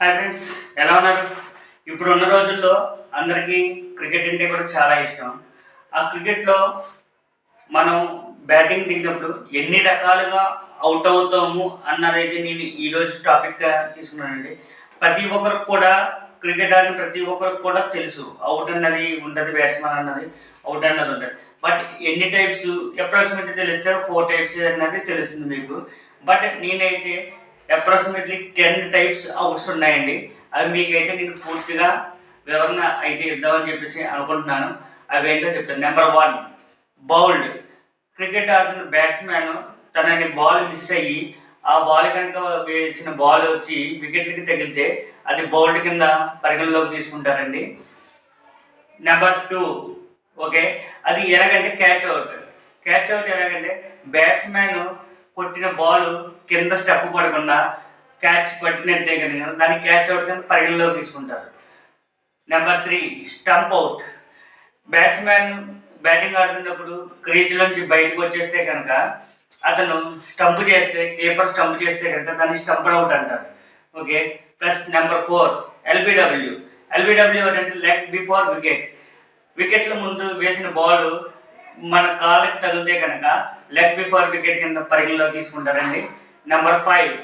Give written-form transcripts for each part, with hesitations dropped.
Hi friends, ఎలా ఉన్నారు? ఇప్పుడున్న రోజుల్లో అందరికీ క్రికెట్ అంటే కూడా చాలా ఇష్టం. ఆ క్రికెట్లో మనం బ్యాటింగ్ దిగినప్పుడు ఎన్ని రకాలుగా అవుట్ అవుతాము అన్నదైతే నేను ఈరోజు టాపిక్గా తీసుకున్నానండి. ప్రతి ఒక్కరికి కూడా క్రికెట్ ఆడిన ప్రతి ఒక్కరికి కూడా తెలుసు అవుట్ అన్నది ఉంటుంది, బ్యాట్స్మెన్ అన్నది అవుట్ అన్నది ఉంటుంది. బట్ ఎన్ని టైప్స్ అప్రాక్సిమేట్లీ తెలిస్తే 4 టైప్స్ అన్నది తెలుస్తుంది మీకు. బట్ నేనైతే అప్రాక్సిమేట్లీ 10 టైప్స్ అవుట్స్ ఉన్నాయండి. అవి మీకైతే నేను పూర్తిగా వివరణ అయితే ఇద్దామని చెప్పేసి అనుకుంటున్నాను. అవి ఏంటో చెప్తాను. Number 1, bowled. క్రికెట్ ఆడుతున్న బ్యాట్స్మెన్ తనని బాల్ మిస్ అయ్యి ఆ బాల్ కనుక వేసిన బాల్ వచ్చి వికెట్లకి తగిలితే అది బౌల్డ్ కింద పరిగణలోకి తీసుకుంటారండి. నెంబర్ 2, ఓకే, అది ఎలాగంటే క్యాచ్ అవుట్. క్యాచ్ అవుట్ ఎలాగంటే బ్యాట్స్మెన్ కొట్టిన బాల్ కింద స్టెప్ పడకుండా క్యాచ్ పట్టినట్టే కనుక దాన్ని క్యాచ్ అవుట్ కింద పరిగణలోకి తీసుకుంటారు. Number 3, stump out. Batsmen batting ఆడుతున్నప్పుడు క్రీజ్లోంచి బయటకు వచ్చేస్తే కనుక అతను స్టంప్ చేస్తే, కీపర్ స్టంప్ చేస్తే కనుక దాన్ని స్టంప్ అవుట్ అంటారు. Okay. Plus number 4, LBW. LBW అంటే లెగ్ బిఫోర్ వికెట్. వికెట్ల ముందు వేసిన బాల్ మన కాళ్ళకి తగిలితే కనుక లెగ్ బిఫోర్ వికెట్ కింద పరిగణలో తీసుకుంటారండి. Number 5,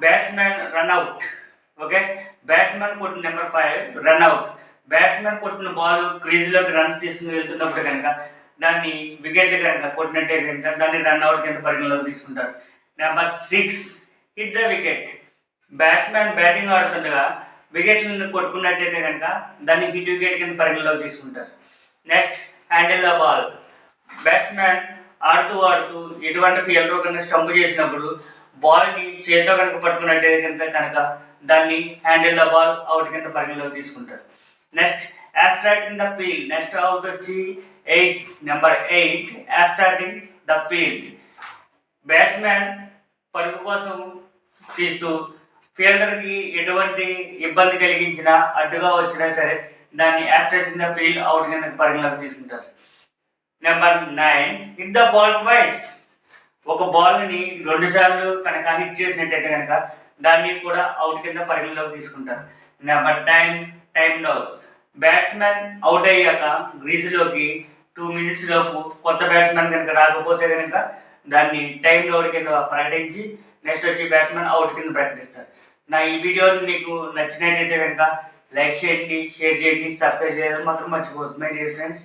batsmen run out. Okay, batsmen కొట్టిన నెంబర్ 5 రన్అవుట్. బ్యాట్స్మెన్ కొట్టిన బాల్ క్రీజ్లోకి రన్స్ తీసుకుని వెళ్తున్నప్పుడు కనుక దాన్ని వికెట్లు కనుక కొట్టినట్టే కనుక దాన్ని రన్అవుట్ కింద పరిగణలోకి తీసుకుంటారు. Number 6, hit the wicket. Batsmen batting ఆడుతుండగా వికెట్లను కొట్టుకున్నట్టయితే కనుక దాన్ని హిట్ వికెట్ కింద పరిగణలోకి తీసుకుంటారు. Next, handle the ball. Batsmen ఆడుతూ ఎటువంటి ఫీల్డర్ కనుక స్టంప్ చేసినప్పుడు బాల్ని చేతితో కనుక పట్టుకున్నట్టయితే కనుక దాన్ని హ్యాండిల్ ద బాల్ అవుట్ కింద పరిగణలోకి తీసుకుంటారు. Next, obstructing the field. Next out వచ్చి 8, number 8, obstructing the field. Batsmen పరుగు కోసం తీస్తూ ఫీల్డర్కి ఎటువంటి ఇబ్బంది కలిగించినా అడ్డుగా వచ్చినా సరే దాన్ని అబ్స్ట్రాక్టింగ్ ద ఫీల్డ్ అవుట్ కింద పరిగణలోకి తీసుకుంటారు. Number 9, hit the ball twice. ఒక బాల్ని 2 సార్లు కనుక హిట్ చేసినట్టయితే కనుక దాన్ని కూడా అవుట్ కింద పరిగణలోకి తీసుకుంటారు. Number 10, time out. Batsmen out అయ్యాక గ్రీజులోకి 2 minutes లోపు కొత్త బ్యాట్స్మెన్ కనుక రాకపోతే కనుక దాన్ని టైమ్ అవుట్ కింద ప్రకటించి నెక్స్ట్ వచ్చి బ్యాట్స్మెన్ అవుట్ కింద ప్రకటిస్తారు. నా ఈ వీడియో మీకు నచ్చినట్లయితే కనుక లైక్ చేయండి, షేర్ చేయండి, సబ్స్క్రైబ్ చేయడం మాత్రం మర్చిపోతుంది మై డియర్ ఫ్రెండ్స్.